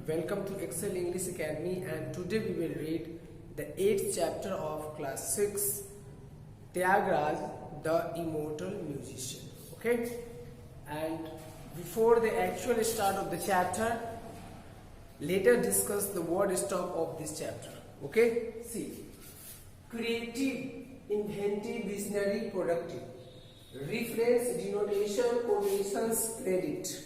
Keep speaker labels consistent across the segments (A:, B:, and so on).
A: Welcome to Excel English Academy, and today we will read the 8th chapter of class 6, Tyagaraja, the immortal musician. Okay, and before the actual start of the chapter, let us discuss the word stock of this chapter. Okay, see, creative, inventive, visionary, productive. Reference, denotation, quotations, credit.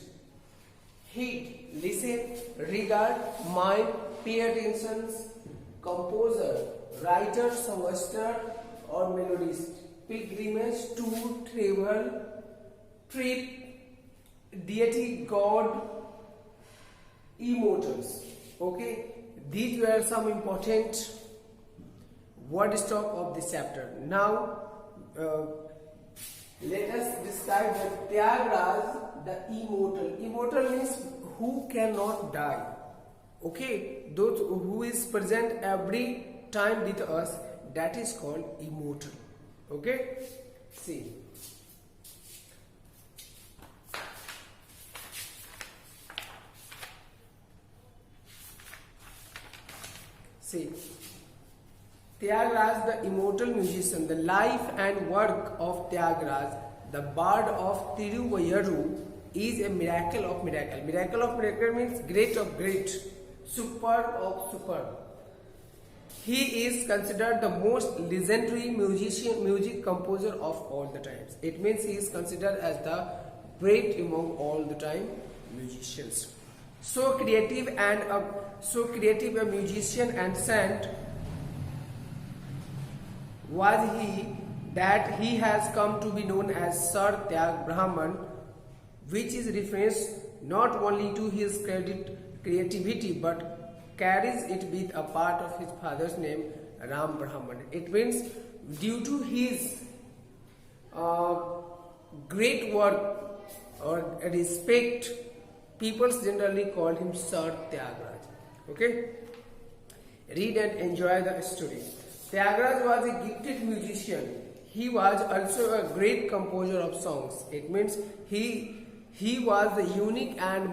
A: Heed, listen, regard, mind, pay attention. Composer, writer, songster or melodist. Pilgrimage, tour, travel, trip, deity, god, immortals. Okay, these were some important word stock of this chapter. Now let us describe the Tyagaraja, the immortal. Immortal means who cannot die. Okay, those who is present every time with us, that is called immortal. Okay, see. See, Tyagaraja, the immortal musician, the life and work of Tyagaraja, the bard of Tiruvayuru, is a miracle of miracle. Miracle of miracle means great of great, superb of superb. He is considered the most legendary music composer of all the times. It means he is considered as the great among all the time musicians. So creative a musician and saint was he that he has come to be known as Sir Tyag Brahman, which is reference not only to his creativity but carries it with a part of his father's name, Ram Brahman. It means due to his great work or respect, people generally call him Sir Tyagaraja. Okay, read and enjoy the story. Tyagaraja was a gifted musician. He was also a great composer of songs. It means he was a unique and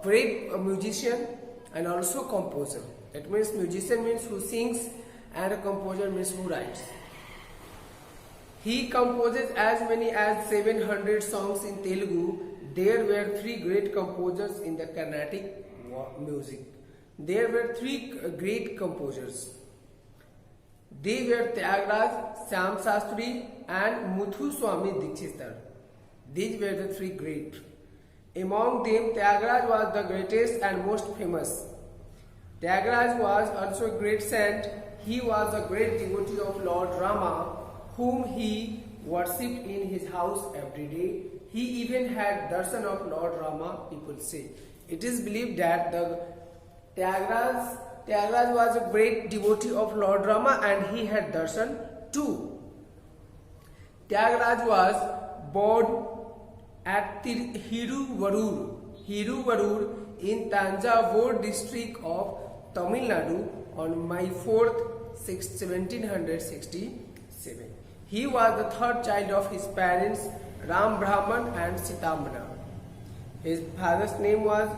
A: great musician and also composer. It means musician means who sings and a composer means who writes. He composes as many as 700 songs in Telugu. There were 3 great composers in the Carnatic music. There were 3 great composers. They were Tyagaraja, Syam Shastri and Muthuswami Dikshit. These were the 3 great. Among them, Tyagaraja was the greatest and most famous. Tyagaraja was also a great saint. He was a great devotee of Lord Rama, whom he worshipped in his house every day. He even had darshan of Lord Rama, people say. It is believed that the Tyagaraja was a great devotee of Lord Rama and he had darshan too. Tyagaraja was born at Hiruvarur in Tanjavur district of Tamil Nadu on May 4th, 1767. He was the 3rd child of his parents, Ram Brahman and Sitamana. His father's name was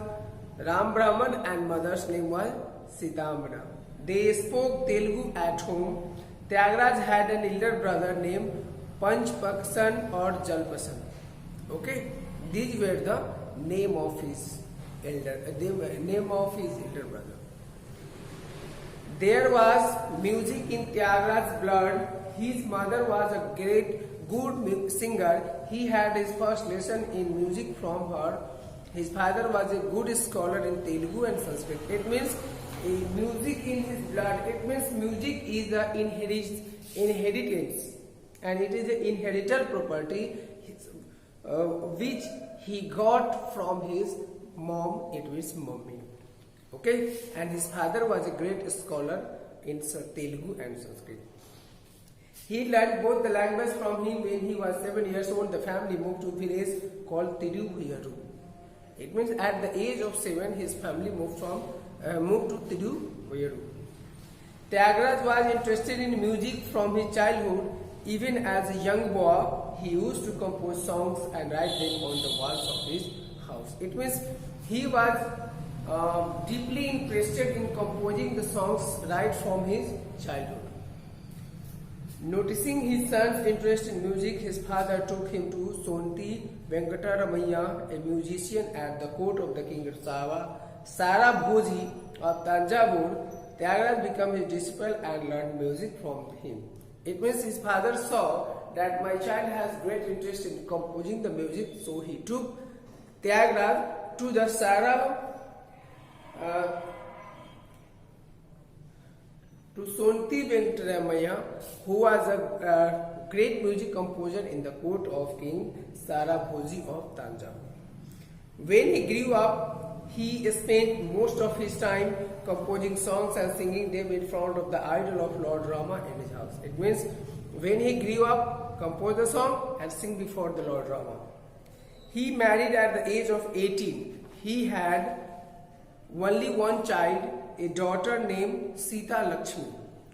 A: Ram Brahman and mother's name was Sitamana. They spoke Telugu at home. Tyagaraja had an elder brother named Panchpaksan or Jalpasan. Okay, these were the name of his elder brother. There was music in Tyagaraja's blood. His mother was a good singer. He had his first lesson in music from her. His father was a good scholar in Telugu and Sanskrit. It means music in his blood. It means music is the inheritance and it is an inherited property which he got from his mom. It means mommy. Okay, and his father was a great scholar in Telugu and Sanskrit. He learned both the language from him when he was 7 years old. The family moved to a village called Tiruvayuru. It means at the age of 7, his family moved to Tiruvayuru. Tyagaraja was interested in music from his childhood. Even as a young boy, he used to compose songs and write them on the walls of his house. It means he was deeply interested in composing the songs right from his childhood. Noticing his son's interest in music, his father took him to Sonti Venkataramaiah, a musician at the court of the king of Sarabhoji of Tanjavur. Tyagaraja became his disciple and learned music from him. It means his father saw that my child has great interest in composing the music, so he took Tyagaraja to the to Sonti Venkataramaiah, who was a great music composer in the court of King Sarabhoji of Tanjavur. When he grew up, he spent most of his time composing songs and singing them in front of the idol of Lord Rama in his house. It means when he grew up, compose a song and sing before the Lord Rama. He married at the age of 18. He had only one child, a daughter named Sita Lakshmi.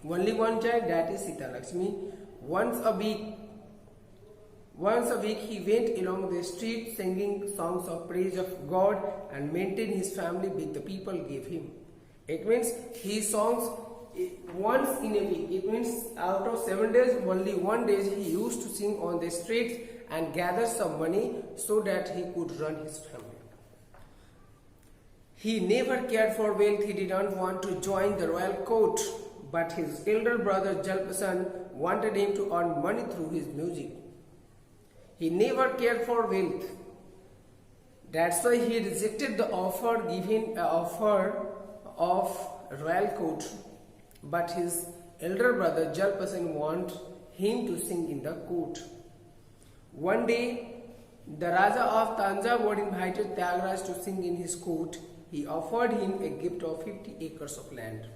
A: Only one child, that is Sita Lakshmi. Once a week he went along the street singing songs of praise of God and maintained his family with the people gave him. It means his songs once in a week. It means out of 7 days, only 1 day he used to sing on the streets and gather some money so that he could run his family. He never cared for wealth. He did not want to join the royal court, but his elder brother Jalpasan wanted him to earn money through his music. He never cared for wealth. That's why he rejected the offer of royal court. But his elder brother Jalpasan wanted him to sing in the court. One day, the Raja of Tanjavur invited Tyagaraja to sing in his court. He offered him a gift of 50 acres of land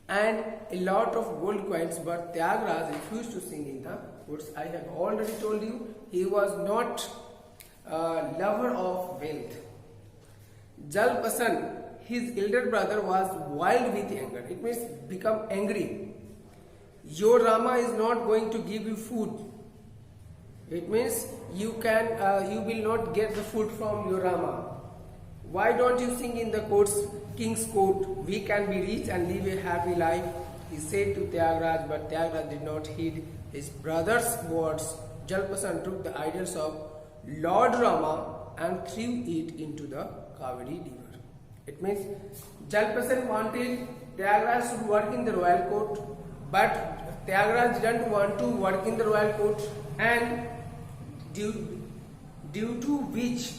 A: and a lot of gold coins, but Tyagaraja refused to sing in the courts. I have already told you, he was not a lover of wealth. Jalpasan, his elder brother, was wild with anger. It means become angry. Your Rama is not going to give you food. It means you will not get the food from your Rama. Why don't you sing in the king's court? We can be rich and live a happy life, he said to Tyagaraja, but Tyagaraja did not heed his brother's words. Jalpasan took the idols of Lord Rama and threw it into the Kaveri river. It means Jalpasan wanted Tyagaraja to work in the royal court, but Tyagaraja didn't want to work in the royal court, and due to which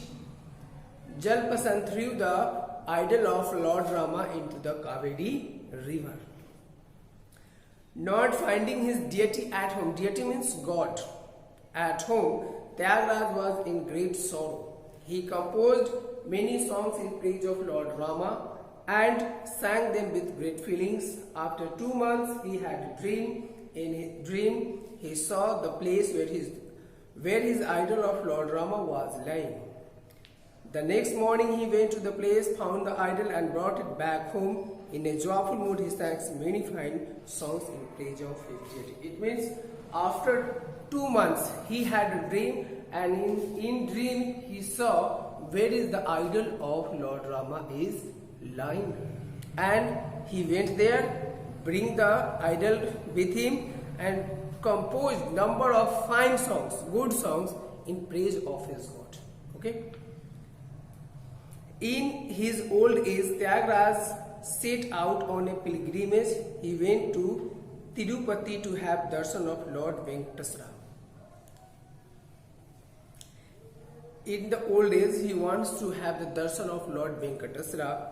A: Jalpasan threw the idol of Lord Rama into the Kaveri river. Not finding his deity at home, deity means God, at home, Tyagaraja was in great sorrow. He composed many songs in praise of Lord Rama and sang them with great feelings. After 2 months, he had a dream. In his dream, he saw the place where his idol of Lord Rama was lying. The next morning he went to the place, found the idol and brought it back home. In a joyful mood he sang many fine songs in praise of his deity. It means after 2 months he had a dream, and in dream he saw where is the idol of Lord Rama is lying. And he went there, bring the idol with him and composed number of fine songs, good songs in praise of his God. Okay. In his old age, Tyagaraja set out on a pilgrimage. He went to Tirupati to have darshan of Lord Venkateswara. In the old age, he wants to have the darshan of Lord Venkateswara.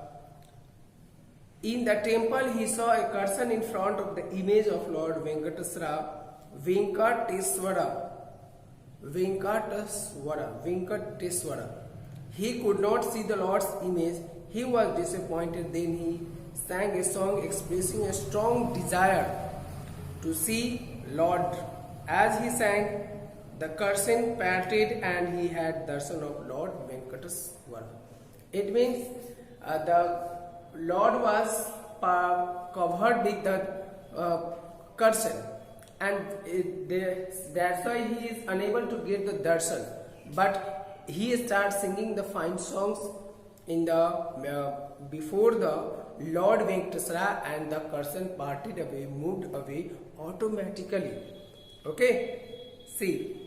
A: In the temple, he saw a curtain in front of the image of Lord Venkateswara. Venkateswara. He could not see the Lord's image. He was disappointed. Then he sang a song expressing a strong desire to see Lord. As he sang, the curtain parted and he had darshan of Lord Venkateswara. It means the Lord was covered with the curtain, and that's why he is unable to get the darshan. But he starts singing the fine songs in the before the Lord Venkateswara and the person parted away, moved away automatically. Okay, see,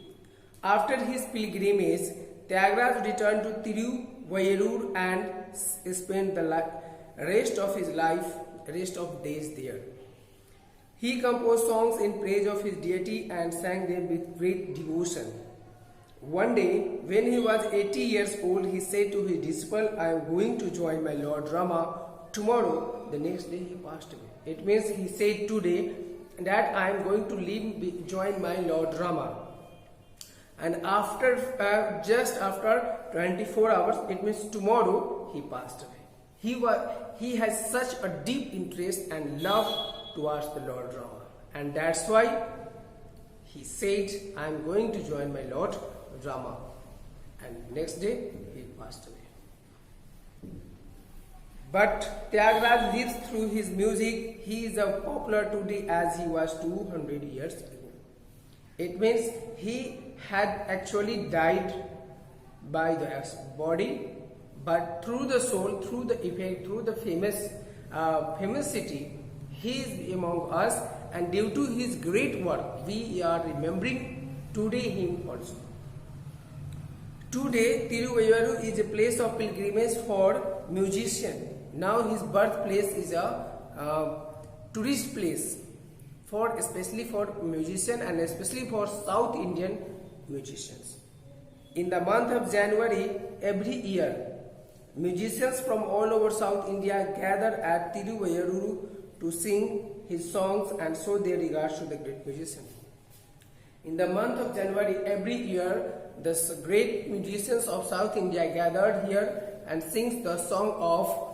A: after his pilgrimage, Tyagaraja returned to Tiruvayurur and spent the rest of his life, rest of days there. He composed songs in praise of his deity and sang them with great devotion. One day, when he was 80 years old, he said to his disciple, I am going to join my Lord Rama tomorrow. The next day he passed away. It means he said today that I am going to join my Lord Rama. And after just after 24 hours, it means tomorrow, he passed away. He has such a deep interest and love towards the Lord Rama, and that's why he said, I am going to join my Lord Rama. And next day he passed away. But Tyagaraja lives through his music. He is as popular today as he was 200 years ago. It means he had actually died by the body, but through the soul, through the effect, through the famosity, he is among us, and due to his great work, we are remembering today him also. Today, Tiruvayurur is a place of pilgrimage for musicians. Now his birthplace is a tourist place, especially for musicians and especially for South Indian musicians. In the month of January every year, musicians from all over South India gather at Tiruvayurur to sing his songs and show their regards to the great musician. In the month of January every year, the great musicians of South India gathered here and sings the song of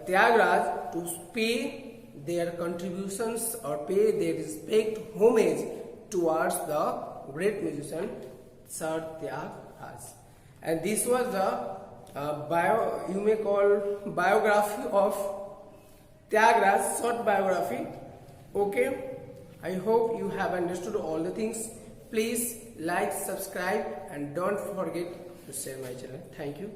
A: Tyagaraja to pay their contributions or pay their respect, homage towards the great musician Sir Tyagaraja. And this was the you may call biography of Tyagaraja, short biography. Okay, I hope you have understood all the things. Please like, subscribe, and don't forget to share my channel. Thank you.